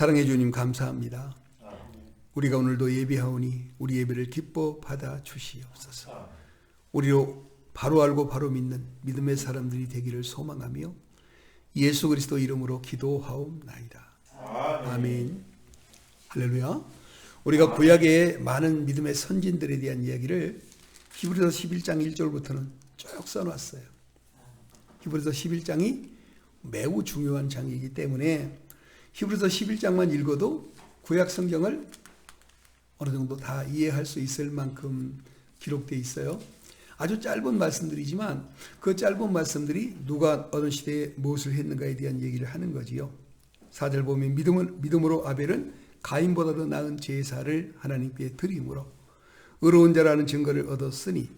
사랑해 주님 감사합니다. 우리가 오늘도 예배하오니 우리 예배를 기뻐 받아 주시옵소서. 우리로 바로 알고 바로 믿는 믿음의 사람들이 되기를 소망하며 예수 그리스도 이름으로 기도하옵나이다. 아멘. 할렐루야. 우리가 구약의 많은 믿음의 선진들에 대한 이야기를 히브리서 11장 1절부터는 쭉 써놨어요. 히브리서 11장이 매우 중요한 장이기 때문에 히브리서 11장만 읽어도 구약 성경을 어느 정도 다 이해할 수 있을 만큼 기록되어 있어요. 아주 짧은 말씀들이지만 그 짧은 말씀들이 누가 어느 시대에 무엇을 했는가에 대한 얘기를 하는 거지요. 4절 보면 믿음으로 아벨은 가인보다 더 나은 제사를 하나님께 드림으로 의로운 자라는 증거를 얻었으니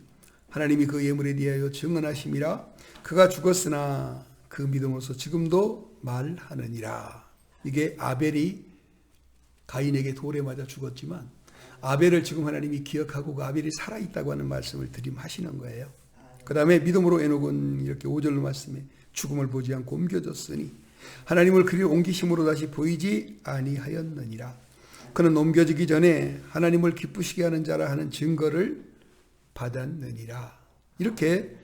하나님이 그 예물에 대하여 증언하심이라. 그가 죽었으나 그 믿음으로서 지금도 말하느니라. 이게 아벨이 가인에게 돌에 맞아 죽었지만 아벨을 지금 하나님이 기억하고 그 아벨이 살아있다고 하는 말씀을 드림하시는 거예요. 그 다음에 믿음으로 에녹은 이렇게 5절로 말씀해 죽음을 보지 않고 옮겨졌으니 하나님을 그리 옮기심으로 다시 보이지 아니하였느니라. 그는 옮겨지기 전에 하나님을 기쁘시게 하는 자라 하는 증거를 받았느니라. 이렇게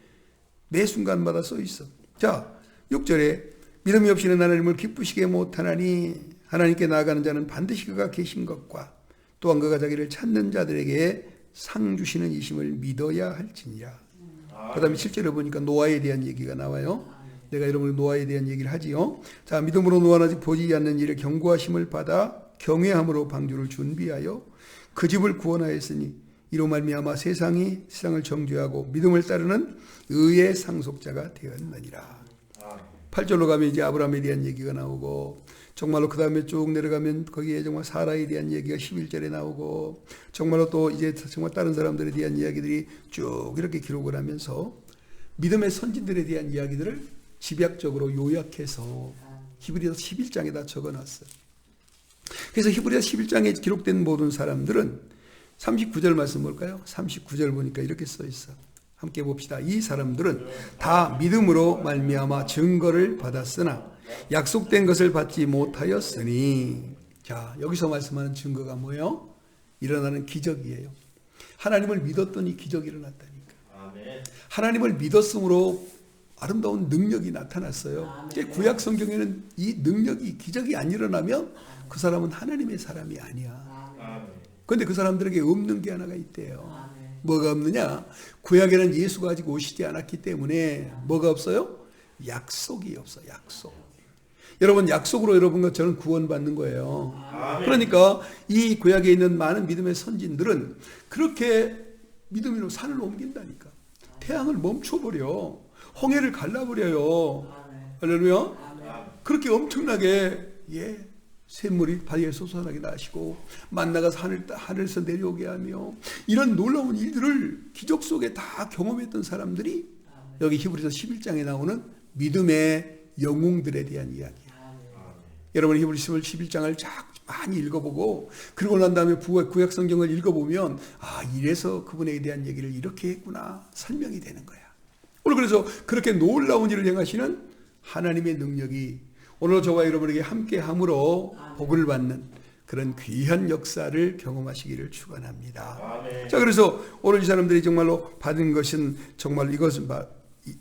매 순간마다 써 있어. 자, 6절에 믿음이 없이는 하나님을 기쁘시게 못하나니 하나님께 나아가는 자는 반드시 그가 계신 것과 또한 그가 자기를 찾는 자들에게 상 주시는 이심을 믿어야 할지니라. 그 다음에 7절에 보니까 노아에 대한 얘기가 나와요. 내가 여러분의 노아에 대한 얘기를 하지요. 자, 믿음으로 노아는 아직 보지 않는 일에 경고하심을 받아 경외함으로 방주를 준비하여 그 집을 구원하였으니 이로 말미암아 세상을 정죄하고 믿음을 따르는 의의 상속자가 되었느니라. 8절로 가면 이제 아브라함에 대한 얘기가 나오고 정말로 그 다음에 쭉 내려가면 거기에 정말 사라에 대한 얘기가 11절에 나오고 정말로 또 이제 정말 다른 사람들에 대한 이야기들이 쭉 이렇게 기록을 하면서 믿음의 선진들에 대한 이야기들을 집약적으로 요약해서 히브리서 11장에다 적어놨어요. 그래서 히브리서 11장에 기록된 모든 사람들은 39절 말씀 볼까요? 39절 보니까 이렇게 써 있어. 함께 봅시다. 이 사람들은 다 믿음으로 말미암아 증거를 받았으나 약속된 것을 받지 못하였으니. 자, 여기서 말씀하는 증거가 뭐예요? 일어나는 기적이에요. 하나님을 믿었더니 기적이 일어났다니까. 하나님을 믿었으므로 아름다운 능력이 나타났어요. 이제 구약 성경에는 이 능력이 기적이 안 일어나면 그 사람은 하나님의 사람이 아니야. 그런데 그 사람들에게 없는 게 하나가 있대요. 뭐가 없느냐? 구약에는 예수가 아직 오시지 않았기 때문에 뭐가 없어요? 약속이 없어. 약속. 여러분, 약속으로 여러분과 저는 구원받는 거예요. 그러니까 이 구약에 있는 많은 믿음의 선진들은 그렇게 믿음으로 산을 옮긴다니까. 태양을 멈춰버려. 홍해를 갈라버려요. 할렐루야. 그렇게 엄청나게 샘물이 바위에 솟아나게 나시고 만나가 하늘에서 내려오게 하며 이런 놀라운 일들을 기적 속에 다 경험했던 사람들이 여기 히브리서 11장에 나오는 믿음의 영웅들에 대한 이야기야. 여러분 히브리서 11장을 많이 읽어보고 그러고 난 다음에 구약 성경을 읽어보면 이래서 그분에 대한 얘기를 이렇게 했구나 설명이 되는 거야. 오늘 그래서 그렇게 놀라운 일을 행하시는 하나님의 능력이 오늘 저와 여러분에게 함께함으로 복을 받는 그런 귀한 역사를 경험하시기를 축원합니다. 자, 그래서 오늘 이 사람들이 정말로 받은 것은 정말 이것은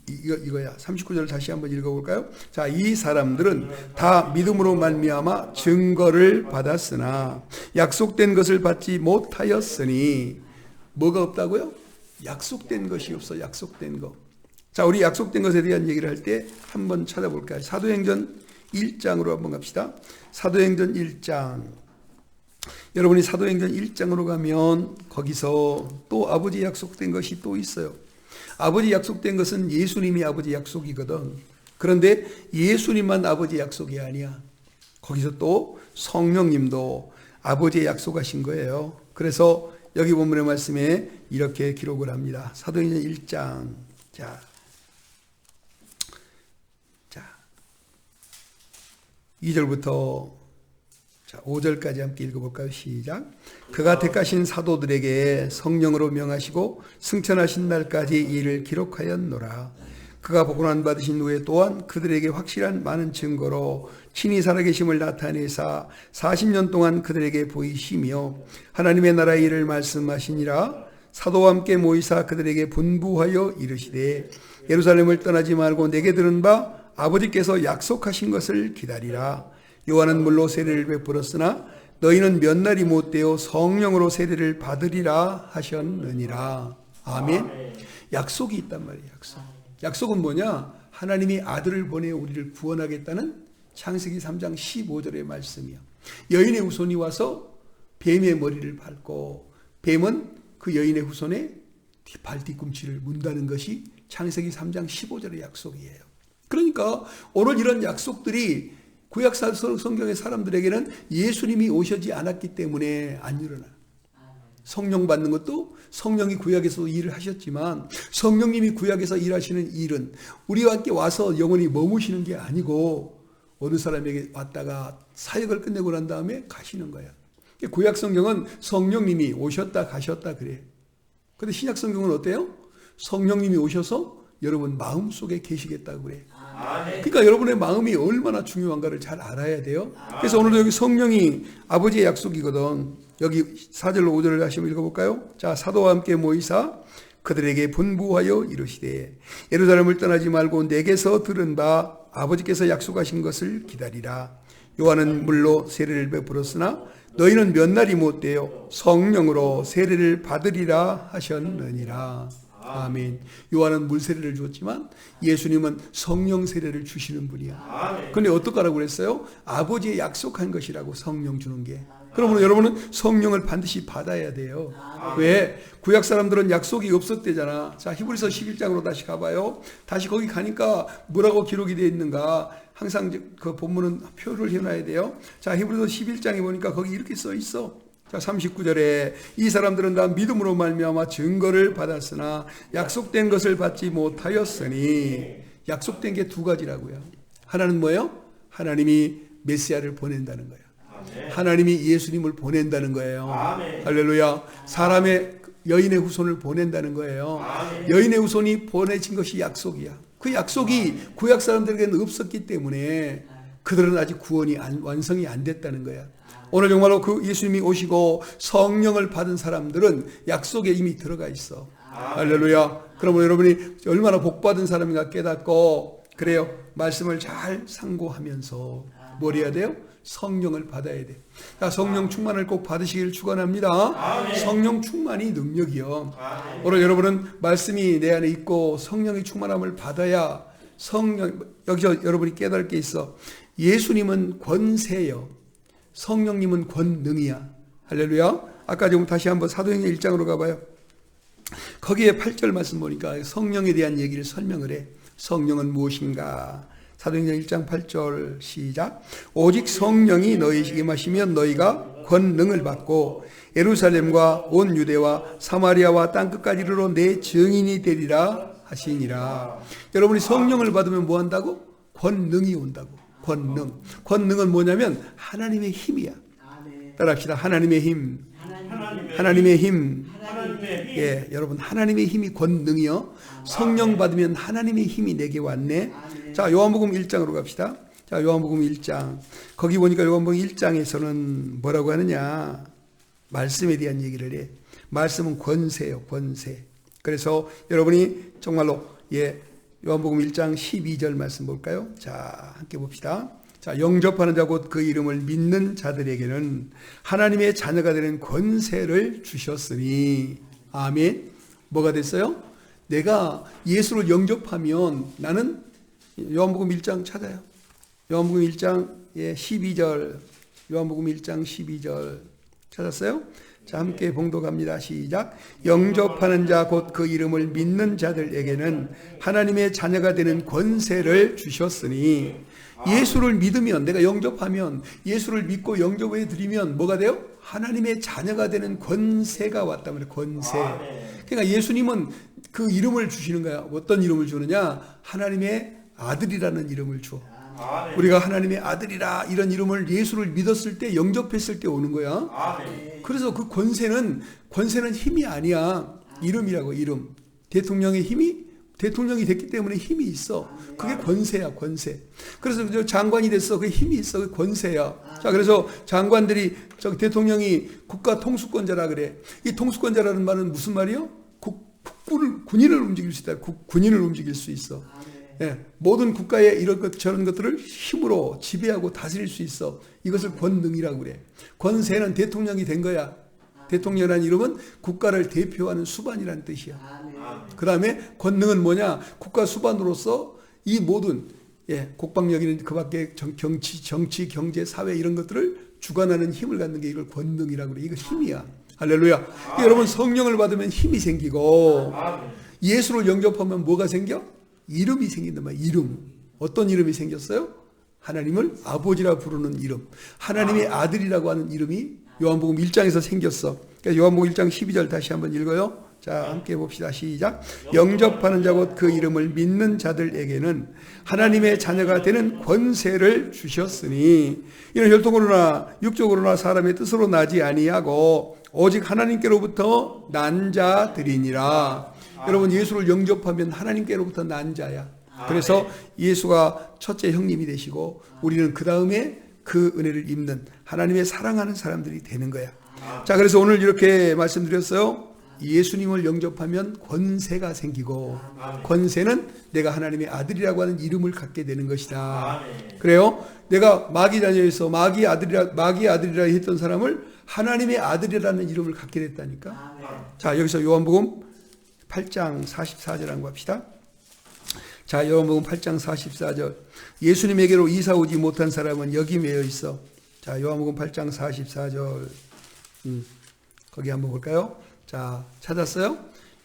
이거야. 39절 다시 한번 읽어볼까요? 자, 이 사람들은 다 믿음으로 말미암아 증거를 받았으나 약속된 것을 받지 못하였으니. 뭐가 없다고요? 약속된 것이 없어. 약속된 거. 자, 우리 약속된 것에 대한 얘기를 할 때 한번 찾아볼까요? 사도행전 1장으로 한번 갑시다. 사도행전 1장. 여러분이 사도행전 1장으로 가면 거기서 또 아버지 약속된 것이 또 있어요. 아버지 약속된 것은 예수님이 아버지 약속이거든. 그런데 예수님만 아버지 약속이 아니야. 거기서 또 성령님도 아버지의 약속하신 거예요. 그래서 여기 본문의 말씀에 이렇게 기록을 합니다. 사도행전 1장. 자, 2절부터 5절까지 함께 읽어볼까요? 시작. 그가 택하신 사도들에게 성령으로 명하시고 승천하신 날까지 이를 기록하였노라. 그가 고난 받으신 후에 또한 그들에게 확실한 많은 증거로 친히 살아계심을 나타내사 40년 동안 그들에게 보이시며 하나님의 나라의 일을 말씀하시니라. 사도와 함께 모이사 그들에게 분부하여 이르시되 예루살렘을 떠나지 말고 내게 들은 바 아버지께서 약속하신 것을 기다리라. 요한은 물로 세례를 베풀었으나 너희는 몇 날이 못되어 성령으로 세례를 받으리라 하셨느니라. 아멘. 약속이 있단 말이에요. 약속은 뭐냐? 하나님이 아들을 보내 우리를 구원하겠다는 창세기 3장 15절의 말씀이요. 여인의 후손이 와서 뱀의 머리를 밟고 뱀은 그 여인의 후손의 발 뒤꿈치를 문다는 것이 창세기 3장 15절의 약속이에요. 그러니까 오늘 이런 약속들이 구약 성경의 사람들에게는 예수님이 오시지 않았기 때문에 안 일어나요. 성령 받는 것도 성령이 구약에서 일을 하셨지만 성령님이 구약에서 일하시는 일은 우리와 함께 와서 영원히 머무시는 게 아니고 어느 사람에게 왔다가 사역을 끝내고 난 다음에 가시는 거야. 구약 성경은 성령님이 오셨다 가셨다 그래. 근데 신약 성경은 어때요? 성령님이 오셔서 여러분 마음속에 계시겠다고 그래. 그러니까 여러분의 마음이 얼마나 중요한가를 잘 알아야 돼요. 그래서 오늘도 여기 성령이 아버지의 약속이거든. 여기 4절로 5절을 다시 한번 읽어볼까요? 자, 사도와 함께 모이사 그들에게 분부하여 이르시되 예루살렘을 떠나지 말고 내게서 들은 바 아버지께서 약속하신 것을 기다리라. 요한은 물로 세례를 베풀었으나 너희는 몇 날이 못되어 성령으로 세례를 받으리라 하셨느니라. 아멘. 요한은 물 세례를 주었지만 예수님은 성령 세례를 주시는 분이야. 그런데 어떡하라고 그랬어요? 아버지의 약속한 것이라고 성령 주는 게. 그러므로 여러분은 성령을 반드시 받아야 돼요. 왜? 구약 사람들은 약속이 없었대잖아. 자, 히브리서 11장으로 다시 가봐요. 다시 거기 가니까 뭐라고 기록이 되어 있는가? 항상 그 본문은 표를 해놔야 돼요. 자, 히브리서 11장에 보니까 거기 이렇게 써 있어. 자, 39절에 이 사람들은 다 믿음으로 말미암아 증거를 받았으나 약속된 것을 받지 못하였으니. 약속된 게 두 가지라고요. 하나는 뭐예요? 하나님이 메시아를 보낸다는 거예요. 하나님이 예수님을 보낸다는 거예요. 할렐루야. 사람의 여인의 후손을 보낸다는 거예요. 여인의 후손이 보내진 것이 약속이야. 그 약속이 구약 사람들에게는 없었기 때문에 그들은 아직 구원이 완성이 안 됐다는 거야. 오늘 정말로 그 예수님이 오시고 성령을 받은 사람들은 약속에 이미 들어가 있어. 할렐루야. 그러면 여러분이 얼마나 복받은 사람인가 깨닫고 그래요. 말씀을 잘 상고하면서 뭘 해야 돼요? 성령을 받아야 돼. 성령 충만을 꼭 받으시기를 축원합니다. 성령 충만이 능력이요. 오늘 여러분은 말씀이 내 안에 있고 성령의 충만함을 받아야 여기서 여러분이 깨달을 게 있어. 예수님은 권세요. 성령님은 권능이야. 할렐루야. 아까 좀 다시 한번 사도행전 1장으로 가봐요. 거기에 8절 말씀 보니까 성령에 대한 얘기를 설명을 해. 성령은 무엇인가? 사도행전 1장 8절 시작. 오직 성령이 너희에게 임하시면 너희가 권능을 받고 예루살렘과 온 유대와 사마리아와 땅끝까지 이르러 내 증인이 되리라 하시니라. 여러분이 성령을 받으면 뭐 한다고? 권능이 온다고. 권능은 뭐냐면 하나님의 힘이야. 따라합시다. 하나님의 힘. 하나님의 힘. 예, 여러분 하나님의 힘이 권능이요. 성령 받으면 하나님의 힘이 내게 왔네. 자, 요한복음 1장으로 갑시다. 자, 요한복음 1장. 거기 보니까 요한복음 1장에서는 뭐라고 하느냐? 말씀에 대한 얘기를 해. 말씀은 권세요, 권세. 그래서 여러분이 정말로 요한복음 1장 12절 말씀 볼까요? 자, 함께 봅시다. 자, 영접하는 자 곧 그 이름을 믿는 자들에게는 하나님의 자녀가 되는 권세를 주셨으니. 아멘. 뭐가 됐어요? 내가 예수를 영접하면 나는 요한복음 1장 찾아요. 요한복음 1장 12절. 요한복음 1장 12절 찾았어요? 자, 함께 봉독합니다. 시작. 영접하는 자 곧 그 이름을 믿는 자들에게는 하나님의 자녀가 되는 권세를 주셨으니. 예수를 믿으면, 내가 영접하면, 예수를 믿고 영접해 드리면 뭐가 돼요? 하나님의 자녀가 되는 권세가 왔단 말이에요. 권세. 그러니까 예수님은 그 이름을 주시는 거야. 어떤 이름을 주느냐? 하나님의 아들이라는 이름을 줘. 우리가 하나님의 아들이라 이런 이름을 예수를 믿었을 때, 영접했을 때 오는 거야. 그래서 그 권세는 힘이 아니야. 이름이라고. 이름. 대통령의 힘이 대통령이 됐기 때문에 힘이 있어. 그게 권세야, 권세. 그래서 장관이 됐어. 그게 힘이 있어. 그게 권세야. 자, 그래서 장관들이, 대통령이 국가 통수권자라 그래. 이 통수권자라는 말은 무슨 말이요? 군인을 움직일 수 있다. 군인을 움직일 수 있어. 예, 모든 국가의 이런 것 저런 것들을 힘으로 지배하고 다스릴 수 있어. 이것을 권능이라고 그래. 권세는 대통령이 된 거야. 대통령이라는 이름은 국가를 대표하는 수반이라는 뜻이야. 그 다음에 권능은 뭐냐? 국가 수반으로서 이 모든 국방력이는 그 밖에 정치, 경제, 사회 이런 것들을 주관하는 힘을 갖는 게 이걸 권능이라고 그래. 이거 힘이야. 할렐루야. 여러분 성령을 받으면 힘이 생기고 예수를 영접하면 뭐가 생겨? 이름이 생긴단 말이야. 이름. 어떤 이름이 생겼어요? 하나님을 아버지라 부르는 이름. 하나님의 아들이라고 하는 이름이 요한복음 1장에서 생겼어. 그러니까 요한복음 1장 12절 다시 한번 읽어요. 자, 함께 봅시다. 시작. 영접하는 자 곧 그 이름을 믿는 자들에게는 하나님의 자녀가 되는 권세를 주셨으니 이는 혈통으로나 육적으로나 사람의 뜻으로 나지 아니하고 오직 하나님께로부터 난 자들이니라. 여러분 예수를 영접하면 하나님께로부터 난 자야. 그래서 예수가 첫째 형님이 되시고 우리는 그 다음에 그 은혜를 입는 하나님의 사랑하는 사람들이 되는 거야. 자, 그래서 오늘 이렇게 말씀드렸어요. 예수님을 영접하면 권세가 생기고 권세는 내가 하나님의 아들이라고 하는 이름을 갖게 되는 것이다. 그래요? 내가 마귀 자녀에서 마귀 아들이라 했던 사람을 하나님의 아들이라는 이름을 갖게 됐다니까. 자, 여기서 요한복음 8장 44절 한번 합시다. 자, 요한복음 8장 44절. 예수님에게로 이사 오지 못한 사람은 여기 매여 있어. 자, 요한복음 8장 44절. 거기 한번 볼까요? 자, 찾았어요?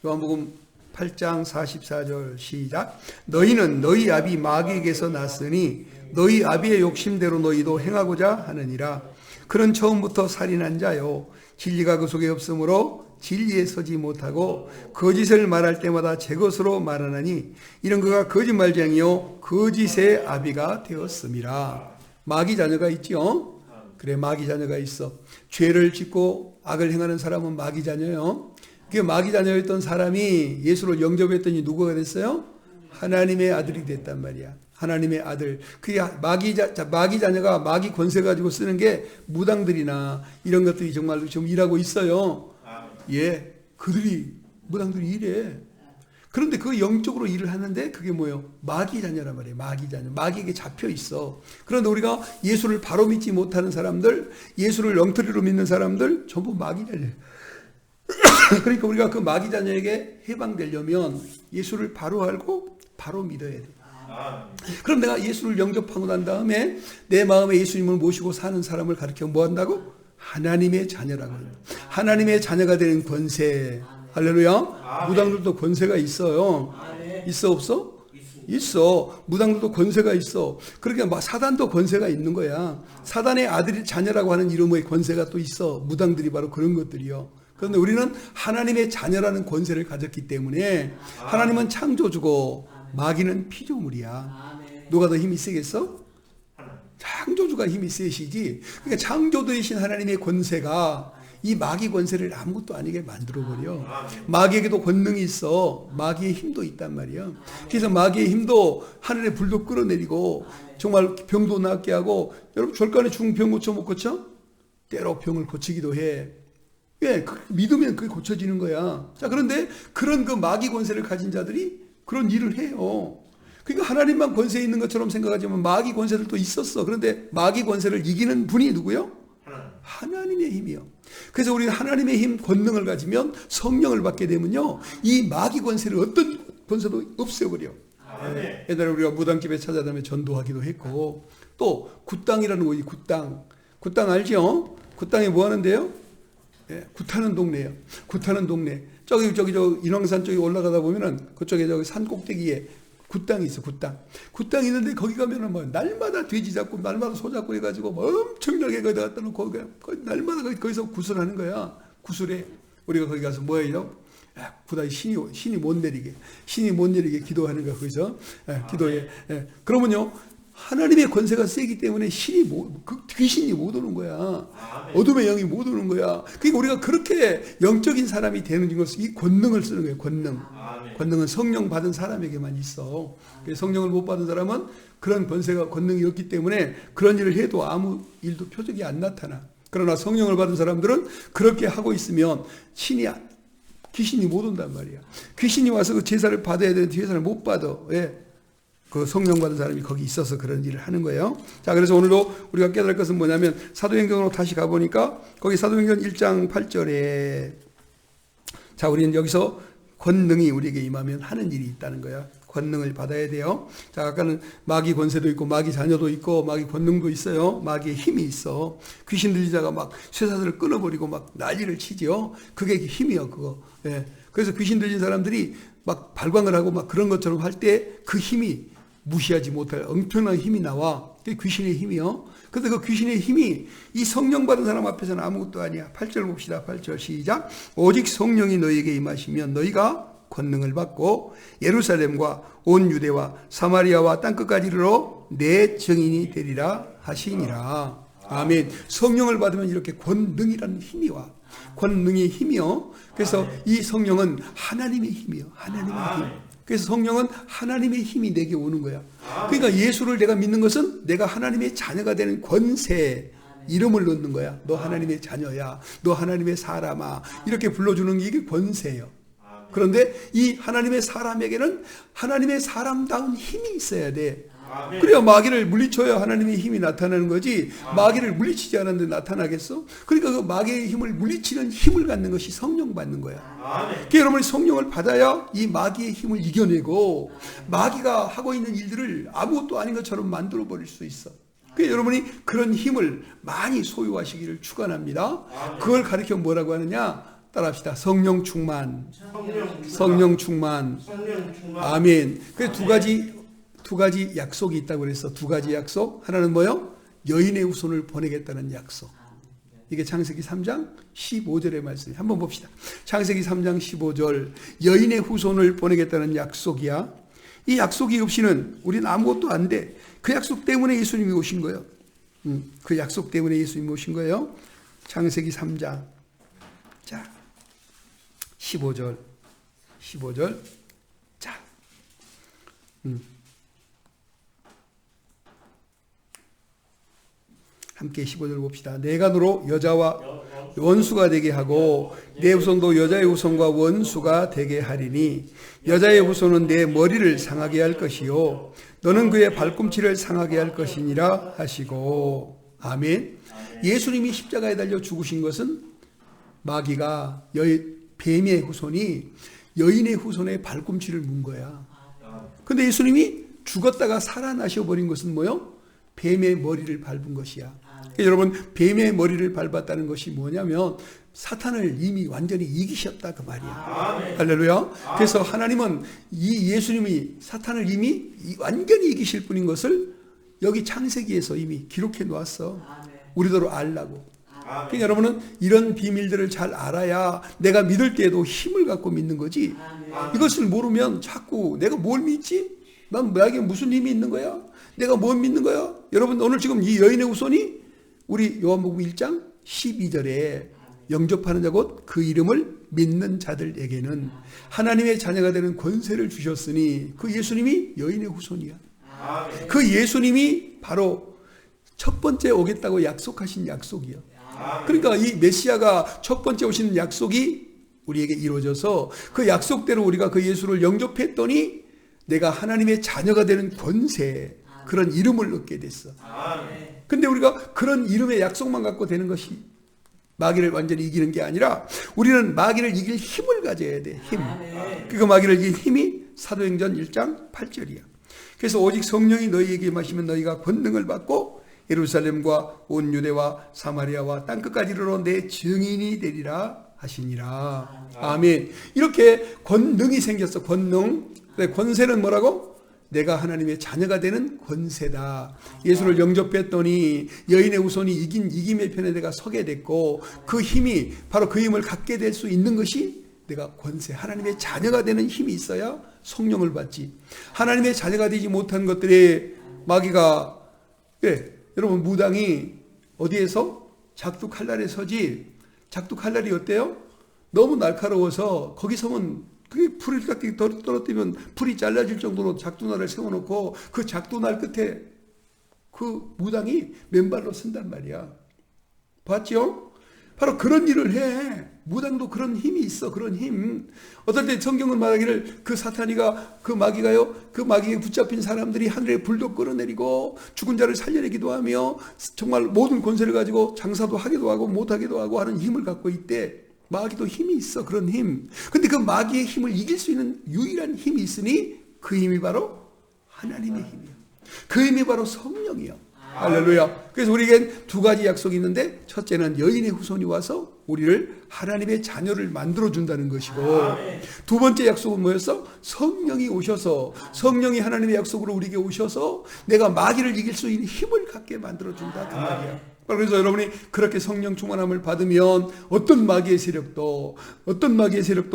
요한복음 8장 44절 시작. 너희는 너희 아비 마귀에게서 났으니 너희 아비의 욕심대로 너희도 행하고자 하느니라. 그는 처음부터 살인한 자요 진리가 그 속에 없으므로 진리에 서지 못하고 거짓을 말할 때마다 제 것으로 말하나니 이는 그가 거짓말쟁이요 거짓의 아비가 되었음이라. 마귀 자녀가 있죠. 그래, 마귀 자녀가 있어. 죄를 짓고 악을 행하는 사람은 마귀 자녀요. 그 마귀 자녀였던 사람이 예수를 영접했더니 누구가 됐어요? 하나님의 아들이 됐단 말이야. 하나님의 아들. 그게 마귀 자녀가 마귀 권세 가지고 쓰는 게 무당들이나 이런 것들이 정말로 좀 일하고 있어요. 예, 무당들이 일해. 그런데 그 영적으로 일을 하는데 그게 뭐예요? 마귀 자녀란 말이에요. 마귀 자녀. 마귀에게 잡혀 있어. 그런데 우리가 예수를 바로 믿지 못하는 사람들, 예수를 엉터리로 믿는 사람들 전부 마귀 자녀. 그러니까 우리가 그 마귀 자녀에게 해방되려면 예수를 바로 알고 바로 믿어야 돼. 그럼 내가 예수를 영접하고 난 다음에 내 마음에 예수님을 모시고 사는 사람을 가르쳐 뭐 한다고? 하나님의 자녀라고 해요. 하나님의 자녀가 되는 권세. 할렐루야. 무당들도 권세가 있어요. 있어 없어? 있어. 무당들도 권세가 있어. 그러니까 사단도 권세가 있는 거야. 사단의 아들이 자녀라고 하는 이름의 권세가 또 있어. 무당들이 바로 그런 것들이요. 그런데 우리는 하나님의 자녀라는 권세를 가졌기 때문에 하나님은 창조주고 마귀는 피조물이야. 누가 더 힘이 세겠어? 창조주가 힘이 세시지. 그러니까 창조되신 하나님의 권세가 이 마귀 권세를 아무것도 아니게 만들어버려. 마귀에게도 권능이 있어. 마귀의 힘도 있단 말이야. 그래서 마귀의 힘도 하늘의 불도 끌어내리고 정말 병도 낫게 하고, 여러분 절간에 죽은 병 고쳐 못 고쳐? 때로 병을 고치기도 해. 왜? 믿으면 그게 고쳐지는 거야. 자, 그런데 그런 그 마귀 권세를 가진 자들이 그런 일을 해요. 그러니까 하나님만 권세 있는 것처럼 생각하지만 마귀 권세들도 있었어. 그런데 마귀 권세를 이기는 분이 누구요? 하나님의 힘이요. 그래서 우리는 하나님의 힘, 권능을 가지면 성령을 받게 되면요, 이 마귀 권세를 어떤 권세도 없애버려. 옛날에 우리가 무당집에 찾아다니며 전도하기도 했고, 또 굿당이라는 곳이 굿당 알죠? 굿당이 뭐 하는데요? 예, 굿하는 동네예요. 굿하는 동네. 저기 인왕산 쪽에 올라가다 보면은 그쪽에 저기 산 꼭대기에 굿당이 있어. 굿당 있는데 거기 가면은 뭐 날마다 돼지 잡고 날마다 소 잡고 해가지고 뭐 엄청나게 거기다 갖다 놓고 날마다 거기서 구슬하는 거야. 구슬해. 우리가 거기 가서 뭐 해요? 구다이 신이 못 내리게 기도하는 거야. 거기서 기도해. 그러면요, 하나님의 권세가 세기 때문에 귀신이 못 오는 거야. 어둠의 영이 못 오는 거야. 그러니까 우리가 그렇게 영적인 사람이 되는 것은 이 권능을 쓰는 거예요. 권능. 권능은 성령 받은 사람에게만 있어. 성령을 못 받은 사람은 그런 권세가 권능이 없기 때문에 그런 일을 해도 아무 일도 표적이 안 나타나. 그러나 성령을 받은 사람들은 그렇게 하고 있으면 귀신이 못 온단 말이야. 귀신이 와서 그 제사를 받아야 되는데 제사를 못 받아. 왜? 그 성령 받은 사람이 거기 있어서 그런 일을 하는 거예요. 자, 그래서 오늘도 우리가 깨달을 것은 뭐냐면 사도행전으로 다시 가보니까 거기 사도행전 1장 8절에 자, 우리는 여기서 권능이 우리에게 임하면 하는 일이 있다는 거야. 권능을 받아야 돼요. 자, 아까는 마귀 권세도 있고 마귀 자녀도 있고 마귀 권능도 있어요. 마귀의 힘이 있어. 귀신 들리자가 막 쇠사슬을 끊어버리고 막 난리를 치죠. 그게 힘이요, 그거. 예. 그래서 귀신 들린 사람들이 막 발광을 하고 막 그런 것처럼 할 때 그 힘이 무시하지 못할 엄청난 힘이 나와. 그게 귀신의 힘이요. 근데 그 귀신의 힘이 이 성령 받은 사람 앞에서는 아무것도 아니야. 8절 봅시다. 8절 시작. 오직 성령이 너희에게 임하시면 너희가 권능을 받고 예루살렘과 온 유대와 사마리아와 땅끝까지 이르러 내 증인이 되리라 하시니라. 아멘. 성령을 받으면 이렇게 권능이라는 힘이 와. 권능의 힘이요. 그래서 이 성령은 하나님의 힘이요. 하나님의 힘. 그래서 성령은 하나님의 힘이 내게 오는 거야. 그러니까 예수를 내가 믿는 것은 내가 하나님의 자녀가 되는 권세, 이름을 넣는 거야. 너 하나님의 자녀야. 너 하나님의 사람아. 이렇게 불러주는 게 이게 권세예요. 그런데 이 하나님의 사람에게는 하나님의 사람다운 힘이 있어야 돼. 그래야 마귀를 물리쳐야 하나님의 힘이 나타나는 거지. 마귀를 물리치지 않았는데 나타나겠어? 그러니까 그 마귀의 힘을 물리치는 힘을 갖는 것이 성령 받는 거야. 그러니까 여러분이 성령을 받아야 이 마귀의 힘을 이겨내고 마귀가 하고 있는 일들을 아무것도 아닌 것처럼 만들어 버릴 수 있어. 그러니까 여러분이 그런 힘을 많이 소유하시기를 축원합니다. 그걸 가리켜 뭐라고 하느냐? 따라합시다. 성령 충만. 성령 충만. 아멘. 그 두 가지 약속이 있다고 그랬어. 두 가지 약속. 하나는 뭐요? 여인의 후손을 보내겠다는 약속. 이게 창세기 3장 15절의 말씀이에요. 한번 봅시다. 창세기 3장 15절. 여인의 후손을 보내겠다는 약속이야. 이 약속이 없이는 우리는 아무것도 안 돼. 그 약속 때문에 예수님이 오신 거예요. 그 약속 때문에 예수님이 오신 거예요. 창세기 3장. 자, 15절. 자, 함께 15절 봅시다. 내가 너로 여자와 원수가 되게 하고 내 후손도 여자의 후손과 원수가 되게 하리니 여자의 후손은 내 머리를 상하게 할 것이요 너는 그의 발꿈치를 상하게 할 것이니라 하시고. 아멘. 예수님이 십자가에 달려 죽으신 것은 마귀가 뱀의 후손이 여인의 후손의 발꿈치를 문 거야. 근데 예수님이 죽었다가 살아나셔 버린 것은 뭐요? 뱀의 머리를 밟은 것이야. 여러분, 뱀의 머리를 밟았다는 것이 뭐냐면 사탄을 이미 완전히 이기셨다 그 말이야. 할렐루야. 그래서 하나님은 이 예수님이 사탄을 이미 완전히 이기실 분인 것을 여기 창세기에서 이미 기록해 놓았어. 우리더러 알라고. 그러니까 여러분은 이런 비밀들을 잘 알아야 내가 믿을 때에도 힘을 갖고 믿는 거지. 이것을 모르면 자꾸 내가 뭘 믿지? 난 나에게 무슨 힘이 있는 거야? 내가 뭘 믿는 거야? 여러분, 오늘 지금 이 여인의 후손이 우리 요한복음 1장 12절에 영접하는 자 곧 그 이름을 믿는 자들에게는 하나님의 자녀가 되는 권세를 주셨으니 그 예수님이 여인의 후손이야. 그 예수님이 바로 첫 번째 오겠다고 약속하신 약속이야. 그러니까 이 메시아가 첫 번째 오시는 약속이 우리에게 이루어져서 그 약속대로 우리가 그 예수를 영접했더니 내가 하나님의 자녀가 되는 권세, 그런 이름을 얻게 됐어. 근데 우리가 그런 이름의 약속만 갖고 되는 것이 마귀를 완전히 이기는 게 아니라 우리는 마귀를 이길 힘을 가져야 돼. 힘. 그 마귀를 이길 힘이 사도행전 1장 8절이야. 그래서 오직 성령이 너희에게 임하시면 너희가 권능을 받고 예루살렘과 온 유대와 사마리아와 땅끝까지 이르러 내 증인이 되리라 하시니라. 아멘. 이렇게 권능이 생겼어. 권능. 권세는 뭐라고? 내가 하나님의 자녀가 되는 권세다. 예수를 영접했더니 여인의 후손이 이김의 편에 내가 서게 됐고 그 힘이 바로 그 힘을 갖게 될 수 있는 것이 내가 권세, 하나님의 자녀가 되는 힘이 있어야 성령을 받지. 하나님의 자녀가 되지 못한 것들에 마귀가 여러분 무당이 어디에서? 작두 칼날에 서지. 작두 칼날이 어때요? 너무 날카로워서 거기 서면 그게 불을 딱 떨어뜨리면 불이 잘라질 정도로 작두날을 세워놓고 그 작두날 끝에 그 무당이 맨발로 쓴단 말이야. 봤죠? 바로 그런 일을 해. 무당도 그런 힘이 있어. 그런 힘. 어떨 때 성경은 말하기를 그 사탄이가 그 마귀가요. 그 마귀에 붙잡힌 사람들이 하늘에 불도 끌어내리고 죽은 자를 살려내기도 하며 정말 모든 권세를 가지고 장사도 하기도 하고 못하기도 하고 하는 힘을 갖고 있대. 마귀도 힘이 있어. 그런 힘. 근데 그 마귀의 힘을 이길 수 있는 유일한 힘이 있으니 그 힘이 바로 하나님의 힘이야. 그 힘이 바로 성령이야. 할렐루야. 그래서 우리에겐 두 가지 약속이 있는데 첫째는 여인의 후손이 와서 우리를 하나님의 자녀를 만들어준다는 것이고 두 번째 약속은 뭐였어? 성령이 오셔서 성령이 하나님의 약속으로 우리에게 오셔서 내가 마귀를 이길 수 있는 힘을 갖게 만들어준다 그 말이야. 그래서 여러분이 그렇게 성령 충만함을 받으면 어떤 마귀의 세력도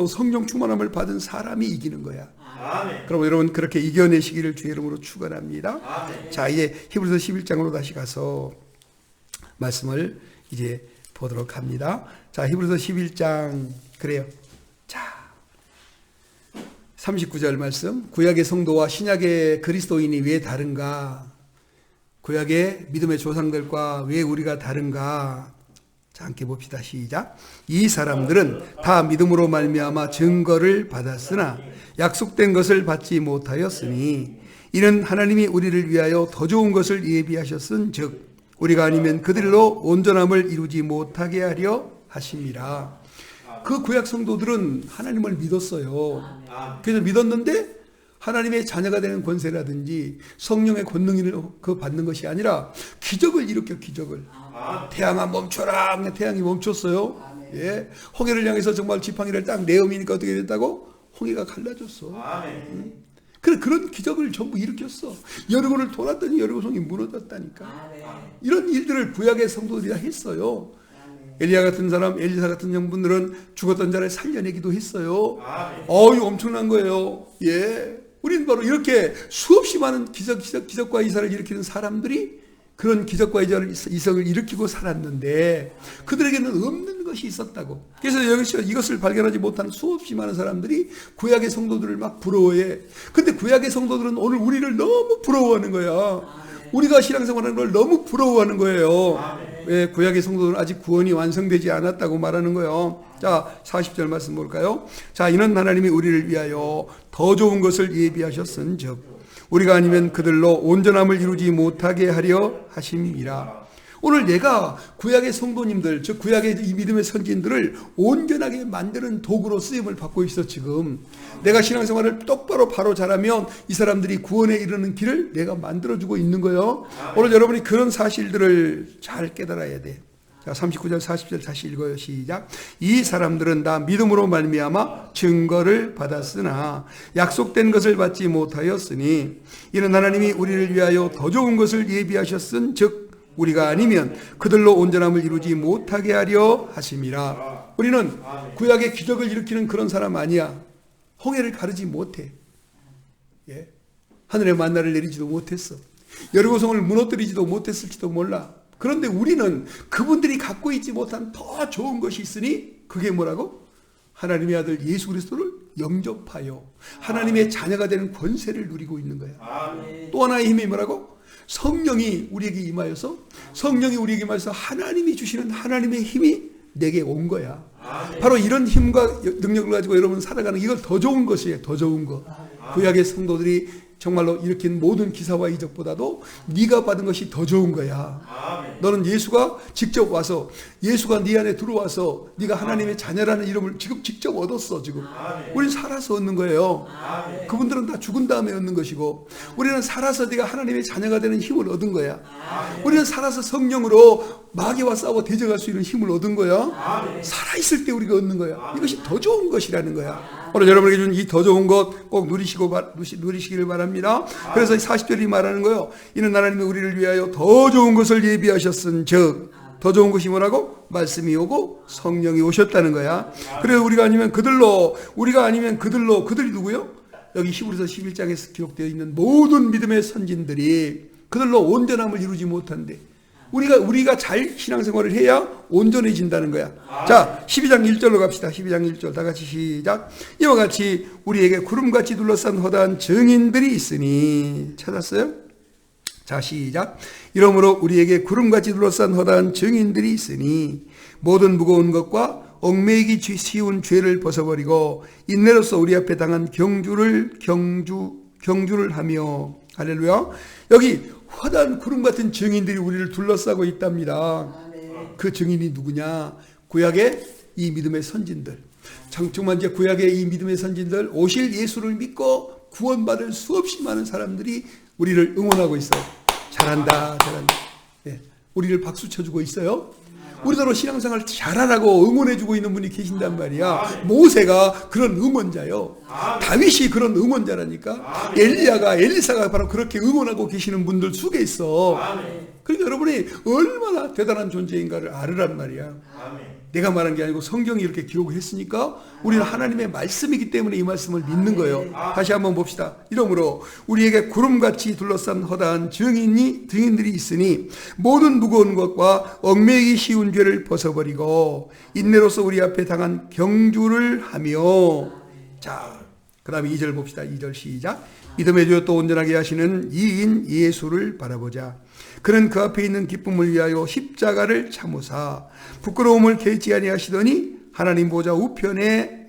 성령 충만함을 받은 사람이 이기는 거야. 아멘. 그럼 여러분 그렇게 이겨내시기를 주의 이름으로 축원합니다. 아멘. 자, 이제 히브리서 11장으로 다시 가서 말씀을 이제 보도록 합니다. 자, 히브리서 11장 그래요. 자, 39절 말씀. 구약의 성도와 신약의 그리스도인이 왜 다른가? 구약의 믿음의 조상들과 왜 우리가 다른가? 자, 함께 봅시다. 시작. 이 사람들은 다 믿음으로 말미암아 증거를 받았으나 약속된 것을 받지 못하였으니 이는 하나님이 우리를 위하여 더 좋은 것을 예비하셨은즉 우리가 아니면 그들로 온전함을 이루지 못하게 하려 하심이라. 그 구약 성도들은 하나님을 믿었어요. 그래서 믿었는데 하나님의 자녀가 되는 권세라든지 성령의 권능을 그 받는 것이 아니라 기적을 일으켜. 기적을. 태양아 멈춰라. 태양이 멈췄어요. 예. 홍해를 향해서 정말 지팡이를 딱 내어미니까 어떻게 됐다고? 홍해가 갈라졌어. 그런 기적을 전부 일으켰어. 여리고를 돌았더니 여리고성이 무너졌다니까. 이런 일들을 구약의 성도들이 다 했어요. 엘리야 같은 사람, 엘리사 같은 영분들은 죽었던 자를 살려내기도 했어요. 이거 엄청난 거예요. 예. 우리는 바로 이렇게 수없이 많은 기적과 이사를 일으키는 사람들이 그런 기적과 이성을 일으키고 살았는데 그들에게는 없는 것이 있었다고. 그래서 여기서 이것을 발견하지 못한 수없이 많은 사람들이 구약의 성도들을 막 부러워해. 근데 구약의 성도들은 오늘 우리를 너무 부러워하는 거야. 우리가 신앙생활하는 걸 너무 부러워하는 거예요. 왜? 구약의 성도들은 아직 구원이 완성되지 않았다고 말하는 거예요. 자, 40절 말씀 볼까요? 자, 이는 하나님이 우리를 위하여 더 좋은 것을 예비하셨은즉 우리가 아니면 그들로 온전함을 이루지 못하게 하려 하심이라. 오늘 내가 구약의 성도님들, 즉 구약의 이 믿음의 선진들을 온전하게 만드는 도구로 쓰임을 받고 있어. 지금 내가 신앙생활을 똑바로 바로 잘하면 이 사람들이 구원에 이르는 길을 내가 만들어주고 있는 거예요. 오늘 여러분이 그런 사실들을 잘 깨달아야 돼. 자, 39절 40절 다시 읽어요. 시작. 이 사람들은 다 믿음으로 말미암아 증거를 받았으나 약속된 것을 받지 못하였으니 이는 하나님이 우리를 위하여 더 좋은 것을 예비하셨은즉 우리가 아니면 그들로 온전함을 이루지 못하게 하려 하심이라. 우리는 구약의 기적을 일으키는 그런 사람 아니야. 홍해를 가르지 못해. 예. 하늘에 만나를 내리지도 못했어. 여리고성을 무너뜨리지도 못했을지도 몰라. 그런데 우리는 그분들이 갖고 있지 못한 더 좋은 것이 있으니 그게 뭐라고? 하나님의 아들 예수 그리스도를 영접하여 하나님의 자녀가 되는 권세를 누리고 있는 거야. 또 하나의 힘이 뭐라고? 성령이 우리에게 임하여서 하나님이 주시는 하나님의 힘이 내게 온 거야. 바로 이런 힘과 능력을 가지고 여러분 살아가는 이걸 더 좋은 것이에요. 더 좋은 거. 구약의 성도들이 정말로 일으킨 모든 기사와 이적보다도 네가 받은 것이 더 좋은 거야. 너는 예수가 직접 와서 예수가 네 안에 들어와서 네가 하나님의 자녀라는 이름을 지금 직접 얻었어. 지금 우리는 살아서 얻는 거예요. 그분들은 다 죽은 다음에 얻는 것이고 우리는 살아서 네가 하나님의 자녀가 되는 힘을 얻은 거야. 우리는 살아서 성령으로 마귀와 싸워 대적할 수 있는 힘을 얻은 거야. 살아있을 때 우리가 얻는 거야. 이것이 더 좋은 것이라는 거야. 오늘 여러분에게 준 이 더 좋은 것 꼭 누리시기를 바랍니다. 그래서 40절이 말하는 거예요. 이는 하나님이 우리를 위하여 더 좋은 것을 예비하셨은즉 더 좋은 것이 뭐라고? 말씀이 오고 성령이 오셨다는 거야. 그래서 우리가 아니면 그들로 그들이 누구요? 여기 히브리서 11장에서 기록되어 있는 모든 믿음의 선진들이 그들로 온전함을 이루지 못한대. 우리가 잘 신앙생활을 해야 온전해진다는 거야. 자, 12장 1절로 갑시다. 12장 1절 다 같이 시작. 이와 같이 우리에게 구름같이 둘러싼 허다한 증인들이 있으니. 찾았어요? 자, 시작. 이러므로 우리에게 구름같이 둘러싼 허다한 증인들이 있으니 모든 무거운 것과 얽매이기 쉬운 죄를 벗어버리고 인내로서 우리 앞에 당한 경주를 하며. 할렐루야. 여기 허다한 구름 같은 증인들이 우리를 둘러싸고 있답니다. 그 증인이 누구냐? 구약의 이 믿음의 선진들. 정말 이제 구약의 이 믿음의 선진들, 오실 예수를 믿고 구원받을 수없이 많은 사람들이 우리를 응원하고 있어요. 잘한다, 잘한다. 예, 우리를 박수 쳐주고 있어요. 우리더러 신앙생활 잘하라고 응원해주고 있는 분이 계신단 말이야. 모세가 그런 응원자요. 다윗이 그런 응원자라니까. 엘리사가 바로 그렇게 응원하고 계시는 분들 속에 있어. 그러니까 여러분이 얼마나 대단한 존재인가를 알으란 말이야. 내가 말한 게 아니고 성경이 이렇게 기록을 했으니까 우리는 하나님의 말씀이기 때문에 이 말씀을 믿는 거예요. 다시 한번 봅시다. 이러므로 우리에게 구름같이 둘러싼 허다한 증인들이 있으니 모든 무거운 것과 얽매이기 쉬운 죄를 벗어버리고 인내로서 우리 앞에 당한 경주를 하며. 자, 그 다음에 2절 봅시다. 2절 시작. 믿음의 주 또 온전하게 하시는 이인 예수를 바라보자. 그는 그 앞에 있는 기쁨을 위하여 십자가를 참으사 부끄러움을 개치 아니하시더니 하나님 보좌 우편에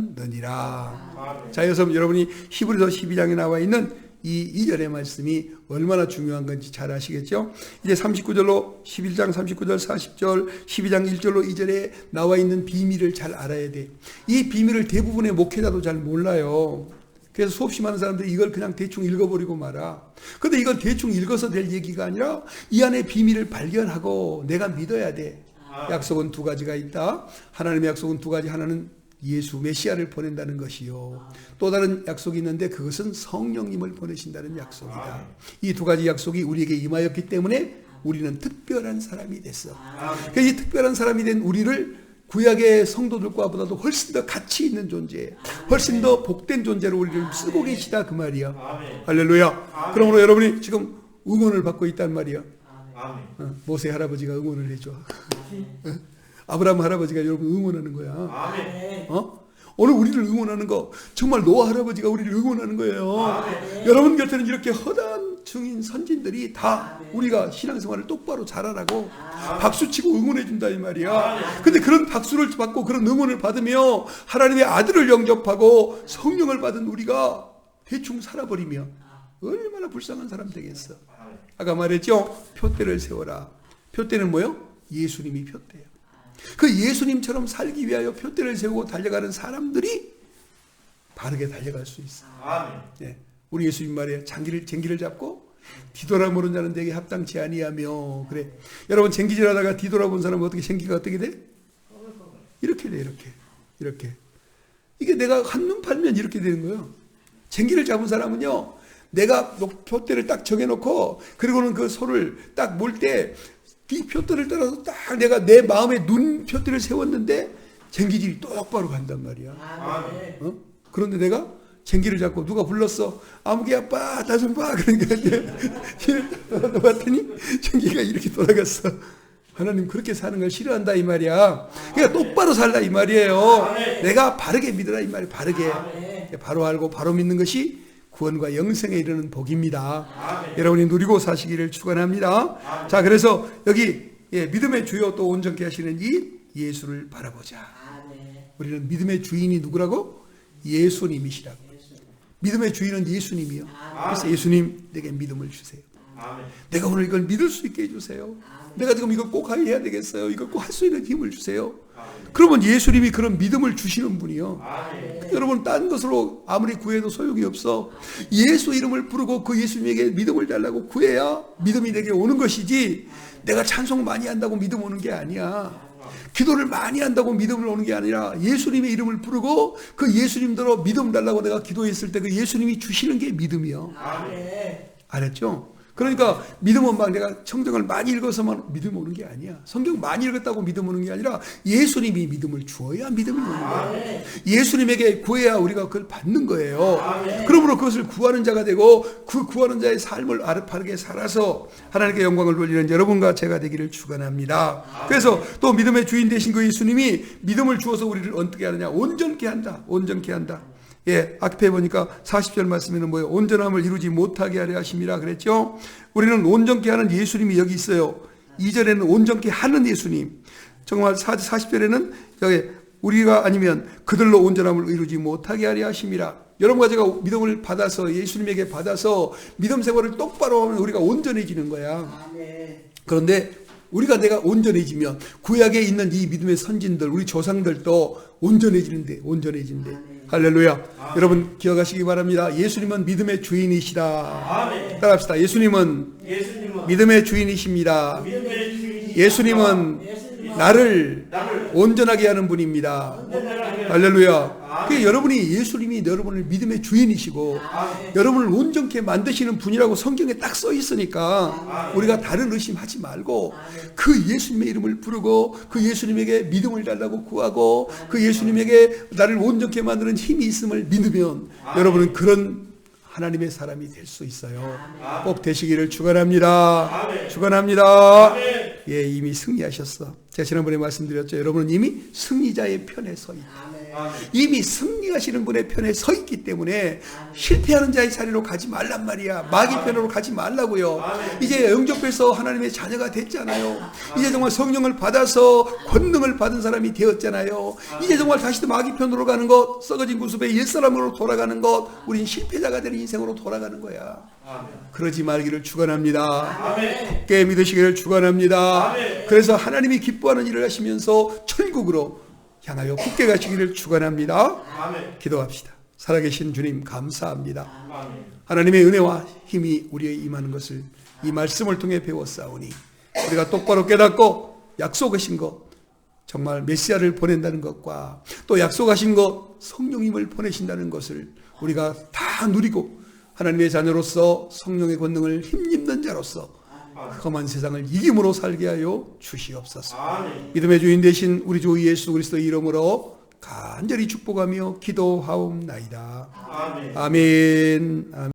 앉으셨느니라. 자, 여러분이 히브리서 12장에 나와 있는 이 2절의 말씀이 얼마나 중요한 건지 잘 아시겠죠? 이제 39절로 11장 39절 40절 12장 1절로 2절에 나와 있는 비밀을 잘 알아야 돼. 이 비밀을 대부분의 목회자도 잘 몰라요. 그래서 수없이 많은 사람들이 이걸 그냥 대충 읽어버리고 말아. 근데 이건 대충 읽어서 될 얘기가 아니라 이 안에 비밀을 발견하고 내가 믿어야 돼. 약속은 두 가지가 있다. 하나님의 약속은 두 가지. 하나는 예수 메시아를 보낸다는 것이요. 또 다른 약속이 있는데 그것은 성령님을 보내신다는 약속이다. 이 두 가지 약속이 우리에게 임하였기 때문에 우리는 특별한 사람이 됐어. 그러니까 이 특별한 사람이 된 우리를 구약의 성도들과 보다도 훨씬 더 가치 있는 존재, 훨씬 더 복된 존재로 우리를 쓰고 계시다 그 말이야. 할렐루야. 그러므로 여러분이 지금 응원을 받고 있단 말이야. 모세 할아버지가 응원을 해줘. 아브라함 할아버지가 여러분 응원하는 거야. 오늘 우리를 응원하는 거 정말 노아 할아버지가 우리를 응원하는 거예요. 여러분 곁에는 이렇게 허다한 증인 선진들이 다 우리가 신앙생활을 똑바로 잘하라고 박수치고 응원해준다 이 말이야. 근데 그런 박수를 받고 그런 응원을 받으며 하나님의 아들을 영접하고 성령을 받은 우리가 대충 살아버리면 얼마나 불쌍한 사람 되겠어. 아까 말했죠. 표대를 세워라. 표대는 뭐요? 예수님이 표대예요. 그 예수님처럼 살기 위하여 표대를 세우고 달려가는 사람들이 바르게 달려갈 수 있어. 예. 우리 예수님 말이에요. 쟁기를 잡고 뒤돌아보는 자는 내게 합당치 아니하며. 그래. 여러분 쟁기질하다가 뒤돌아본 사람은 쟁기가 어떻게 돼? 이렇게 돼. 이렇게. 이게 내가 한눈 팔면 이렇게 되는 거예요. 쟁기를 잡은 사람은요. 내가 표대를 딱 정해놓고 그리고는 그 소를 딱 몰 때 이 표대를 따라서 딱 내가 내 마음에 눈 표대를 세웠는데 쟁기질이 똑바로 간단 말이야. 그런데 내가 쟁기를 잡고 누가 불렀어? 아무개 아빠 나 좀 봐. 그러니까 봤더니 쟁기가 이렇게 돌아갔어. 하나님 그렇게 사는 걸 싫어한다 이 말이야. 그러니까 똑바로 살라 이 말이에요. 내가 바르게 믿으라 이 말이야. 바르게. 바로 알고 바로 믿는 것이 구원과 영생에 이르는 복입니다. 여러분이 누리고 사시기를 축원합니다. 자, 그래서 여기 믿음의 주요 또 온전케 하시는 이 예수를 바라보자. 우리는 믿음의 주인이 누구라고? 예수님이시라고. 믿음의 주인은 예수님이요. 그래서 예수님 내게 믿음을 주세요. 내가 오늘 이걸 믿을 수 있게 해주세요. 내가 지금 이걸 꼭 해야 되겠어요. 이걸 꼭 할 수 있는 힘을 주세요. 그러면 예수님이 그런 믿음을 주시는 분이요. 여러분 딴 것으로 아무리 구해도 소용이 없어. 예수 이름을 부르고 그 예수님에게 믿음을 달라고 구해야 믿음이 내게 오는 것이지 내가 찬송 많이 한다고 믿음 오는 게 아니야. 기도를 많이 한다고 믿음을 오는 게 아니라 예수님의 이름을 부르고 그 예수님대로 믿음 달라고 내가 기도했을 때 그 예수님이 주시는 게 믿음이요. 알았죠? 그러니까 믿음은 막 내가 성경을 많이 읽어서만 믿음 오는 게 아니야. 성경 많이 읽었다고 믿음 오는 게 아니라 예수님이 믿음을 주어야 믿음이 오는 거예요. 예수님에게 구해야 우리가 그걸 받는 거예요. 그러므로 그것을 구하는 자가 되고 그 구하는 자의 삶을 바르게 살아서 하나님께 영광을 돌리는 여러분과 제가 되기를 축원합니다. 그래서 또 믿음의 주인 되신 그 예수님이 믿음을 주어서 우리를 어떻게 하느냐? 온전케 한다. 온전케 한다. 예, 앞에 보니까 40절 말씀에는 뭐예요? 온전함을 이루지 못하게 하려 하심이라 그랬죠. 우리는 온전케 하는 예수님이 여기 있어요. 2절에는 온전케 하는 예수님. 정말 40절에는 여기 우리가 아니면 그들로 온전함을 이루지 못하게 하려 하심이라. 여러분과 제가 믿음을 받아서 예수님에게 받아서 믿음 생활을 똑바로 하면 우리가 온전해지는 거야. 그런데 우리가 내가 온전해지면 구약에 있는 이 믿음의 선진들 우리 조상들도 온전해지는데. 할렐루야. 여러분 기억하시기 바랍니다. 예수님은 믿음의 주인이시다. 따라합시다. 예수님은 믿음의 주인이십니다. 예수님은 나를 온전하게 하는 분입니다. 할렐루야. 여러분이 예수님이 여러분을 믿음의 주인이시고 여러분을 온전케 만드시는 분이라고 성경에 딱 써 있으니까 우리가 다른 의심하지 말고 그 예수님의 이름을 부르고 그 예수님에게 믿음을 달라고 구하고 그 예수님에게 나를 온전케 만드는 힘이 있음을 믿으면 여러분은 그런 하나님의 사람이 될 수 있어요. 꼭 되시기를 축원합니다. 축원합니다. 예, 이미 승리하셨어. 제가 지난번에 말씀드렸죠. 여러분은 이미 승리자의 편에 서 있다. 이미 승리하시는 분의 편에 서 있기 때문에 실패하는 자의 자리로 가지 말란 말이야. 마귀 편으로 가지 말라고요. 이제 영접해서 하나님의 자녀가 됐잖아요. 이제 정말 성령을 받아서 권능을 받은 사람이 되었잖아요. 이제 정말 다시 또 마귀 편으로 가는 것, 썩어진 구습의 옛사람으로 돌아가는 것, 우린 실패자가 되는 인생으로 돌아가는 거야. 그러지 말기를 축원합니다. 굳게 믿으시기를 축원합니다. 그래서 하나님이 기뻐하는 일을 하시면서 천국으로 향하여 굳게 가시기를 축원합니다. 기도합시다. 살아계신 주님 감사합니다. 하나님의 은혜와 힘이 우리에 임하는 것을 이 말씀을 통해 배웠사오니 우리가 똑바로 깨닫고 약속하신 것 정말 메시아를 보낸다는 것과 또 약속하신 것 성령님을 보내신다는 것을 우리가 다 누리고 하나님의 자녀로서 성령의 권능을 힘입는 자로서 험한 세상을 이김으로 살게 하여 주시옵소서. 믿음의 주인 되신 우리 주 예수 그리스도의 이름으로 간절히 축복하며 기도하옵나이다. 아멘.